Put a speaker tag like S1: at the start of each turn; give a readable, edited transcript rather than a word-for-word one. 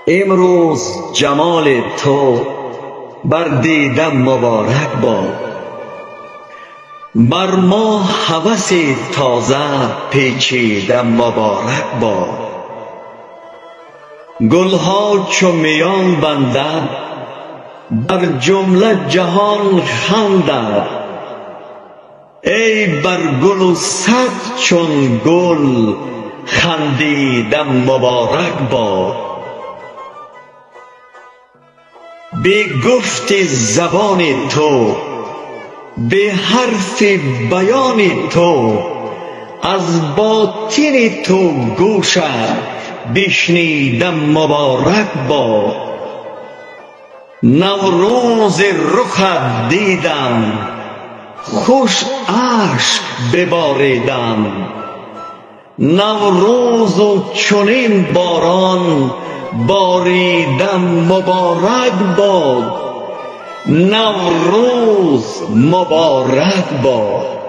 S1: امروز جمال تو بر دیدم مبارک باد، بر ما هوس تازه پیچیدم مبارک باد. گلها چو میان بندد بر جمله جهان خندد، ای بر گل و صد چون گل خندیدم مبارک باد. به گفت زبان تو، به حرف بیان تو، از باطن تو گوشت بشنیدم مبارک باد. نوروز رخت دیدم خوش اشک بباریدم، نوروز و چنین باران باریدم مبارک باد. نوروز مبارک باد.